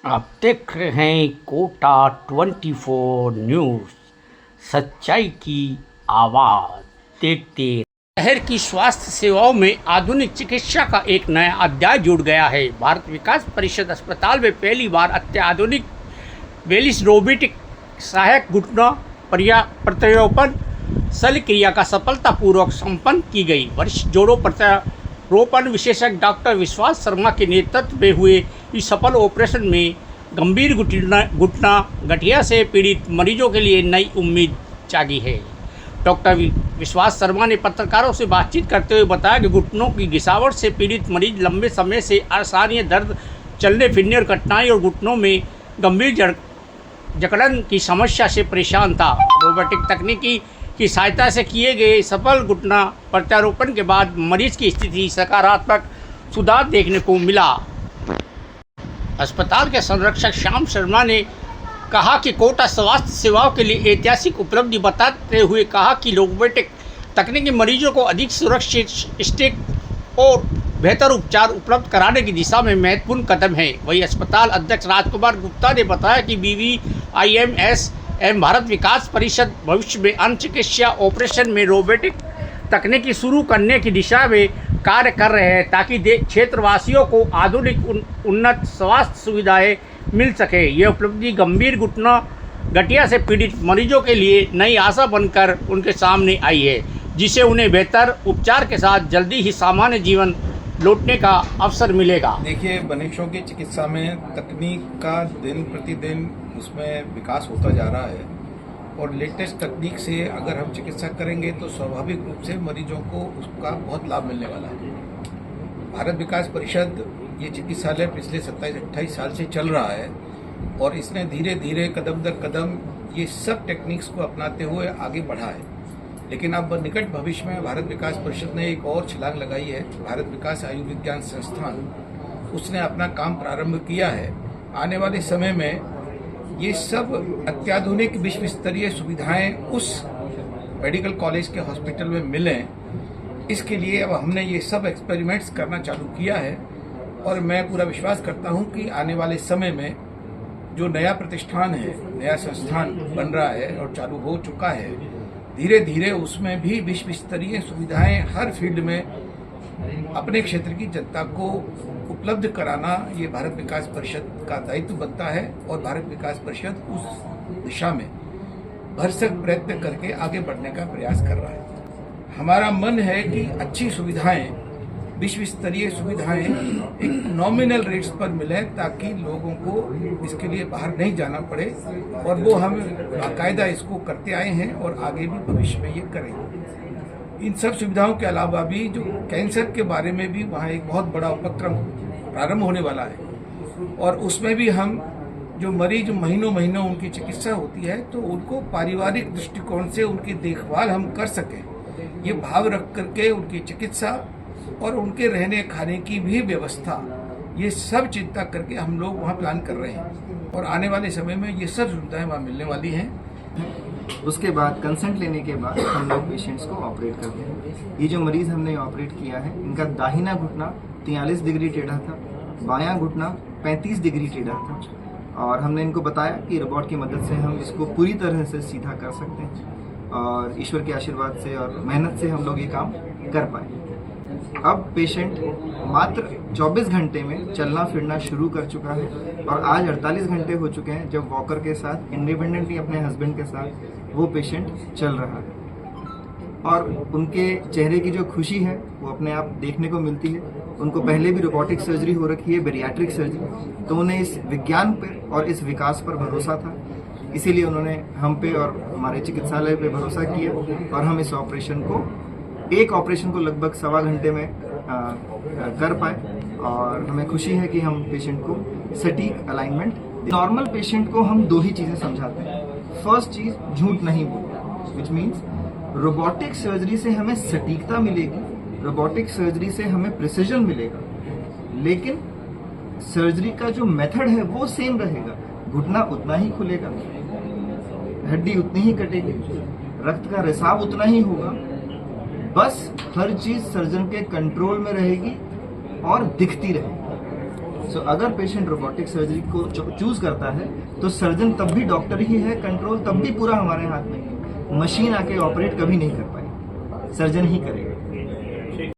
आप देख रहे हैं कोटा 24 न्यूज़, सच्चाई की आवाज़। देखते शहर की स्वास्थ्य सेवाओं में आधुनिक चिकित्सा का एक नया अध्याय जुड़ गया है। भारत विकास परिषद अस्पताल में पहली बार अत्याधुनिक 42 रोबोटिक सहायक घुटना प्रत्यारोपण शल्यक्रिया का सफलतापूर्वक संपन्न की गई। वरिष्ठ जोड़ों प्रत्यारोपण विशेषज्ञ डॉक्टर विश्वास शर्मा के नेतृत्व में हुए इस सफल ऑपरेशन में गंभीर घुटना गठिया से पीड़ित मरीजों के लिए नई उम्मीद जागी है। डॉक्टर विश्वास शर्मा ने पत्रकारों से बातचीत करते हुए बताया कि घुटनों की घिसावट से पीड़ित मरीज लंबे समय से असहनीय दर्द, चलने फिरने और कठिनाई और घुटनों में गंभीर जकड़न की समस्या से परेशान था। रोबोटिक तकनीकी की सहायता से किए गए सफल घुटना प्रत्यारोपण के बाद मरीज की स्थिति सकारात्मक सुधार देखने को मिला। अस्पताल के संरक्षक श्याम शर्मा ने कहा कि कोटा स्वास्थ्य सेवाओं के लिए ऐतिहासिक उपलब्धि बताते हुए कहा कि रोबोटिक तकनीकी मरीजों को अधिक सुरक्षित, सटीक और बेहतर उपचार उपलब्ध कराने की दिशा में महत्वपूर्ण कदम है। वहीं अस्पताल अध्यक्ष राजकुमार गुप्ता ने बताया कि BVIMS एवं भारत विकास परिषद भविष्य में अन्य चिकित्सा ऑपरेशन में रोबोटिक तकनीकी शुरू करने की दिशा में कार्य कर रहे हैं ताकि क्षेत्रवासियों को आधुनिक उन्नत स्वास्थ्य सुविधाएं मिल सके। यह उपलब्धि गंभीर घुटना गठिया से पीड़ित मरीजों के लिए नई आशा बनकर उनके सामने आई है, जिसे उन्हें बेहतर उपचार के साथ जल्दी ही सामान्य जीवन लौटने का अवसर मिलेगा। देखिए, मनुष्यों की चिकित्सा में तकनीक का दिन प्रतिदिन उसमें विकास होता जा रहा है और लेटेस्ट तकनीक से अगर हम चिकित्सा करेंगे तो स्वाभाविक रूप से मरीजों को उसका बहुत लाभ मिलने वाला है। भारत विकास परिषद ये चिकित्सालय पिछले 27-28 साल से चल रहा है और इसने धीरे धीरे कदम दर कदम ये सब टेक्निक्स को अपनाते हुए आगे बढ़ा है। लेकिन अब निकट भविष्य में भारत विकास परिषद ने एक और छलांग लगाई है। भारत विकास आयुर्विज्ञान संस्थान उसने अपना काम प्रारंभ किया है। आने वाले समय में ये सब अत्याधुनिक विश्व स्तरीय सुविधाएं उस मेडिकल कॉलेज के हॉस्पिटल में मिलें, इसके लिए अब हमने ये सब एक्सपेरिमेंट्स करना चालू किया है और मैं पूरा विश्वास करता हूं कि आने वाले समय में जो नया प्रतिष्ठान है, नया संस्थान बन रहा है और चालू हो चुका है, धीरे धीरे उसमें भी विश्व स्तरीय सुविधाएं हर फील्ड में अपने क्षेत्र की जनता को उपलब्ध कराना ये भारत विकास परिषद का दायित्व बनता है और भारत विकास परिषद उस दिशा में भरसक प्रयत्न करके आगे बढ़ने का प्रयास कर रहा है। हमारा मन है कि अच्छी सुविधाएं, विश्व स्तरीय सुविधाएं एक नॉमिनल रेट्स पर मिले ताकि लोगों को इसके लिए बाहर नहीं जाना पड़े और वो हम बाकायदा इसको करते आए हैं और आगे भी भविष्य में ये करेंगे। इन सब सुविधाओं के अलावा भी जो कैंसर के बारे में भी वहाँ एक बहुत बड़ा उपक्रम प्रारंभ होने वाला है और उसमें भी हम जो मरीज महीनों उनकी चिकित्सा होती है तो उनको पारिवारिक दृष्टिकोण से उनकी देखभाल हम कर सकें, ये भाव रख करके उनकी चिकित्सा और उनके रहने खाने की भी व्यवस्था, ये सब चिंता करके हम लोग वहाँ प्लान कर रहे हैं और आने वाले समय में ये सब सुविधाएं वहाँ मिलने वाली हैं। उसके बाद कंसेंट लेने के बाद हम लोग पेशेंट्स को ऑपरेट करते हैं। ये जो मरीज़ हमने ऑपरेट किया है, इनका दाहिना घुटना 43 डिग्री टेढ़ा था, बायां घुटना 35 डिग्री टेढ़ा था और हमने इनको बताया कि रोबोट की मदद से हम इसको पूरी तरह से सीधा कर सकते हैं और ईश्वर के आशीर्वाद से और मेहनत से हम लोग ये काम कर पाए। अब पेशेंट मात्र 24 घंटे में चलना फिरना शुरू कर चुका है और आज 48 घंटे हो चुके हैं जब वॉकर के साथ इंडिपेंडेंटली अपने हस्बैंड के साथ वो पेशेंट चल रहा है और उनके चेहरे की जो खुशी है वो अपने आप देखने को मिलती है। उनको पहले भी रोबोटिक सर्जरी हो रखी है, बेरियाट्रिक सर्जरी, तो उन्हें इस विज्ञान पर और इस विकास पर भरोसा था, इसीलिए उन्होंने हम पे और हमारे चिकित्सालय पे भरोसा किया और हम इस ऑपरेशन को लगभग 1.25 घंटे में कर पाए और हमें खुशी है कि हम पेशेंट को सटीक अलाइनमेंट। नॉर्मल पेशेंट को हम 2 ही चीज़ें समझाते हैं। फर्स्ट चीज़, झूठ नहीं बोलना, विच मीन्स रोबोटिक सर्जरी से हमें सटीकता मिलेगी, रोबोटिक सर्जरी से हमें प्रिसीजन मिलेगा, लेकिन सर्जरी का जो मेथड है वो सेम रहेगा। घुटना उतना ही खुलेगा, हड्डी उतनी ही कटेगी, रक्त का रिसाव उतना ही होगा, बस हर चीज सर्जन के कंट्रोल में रहेगी और दिखती रहेगी। सो अगर पेशेंट रोबोटिक सर्जरी को चूज करता है तो सर्जन तब भी डॉक्टर ही है, कंट्रोल तब भी पूरा हमारे हाथ में है। मशीन आके ऑपरेट कभी नहीं कर पाएगी, सर्जन ही करेगा।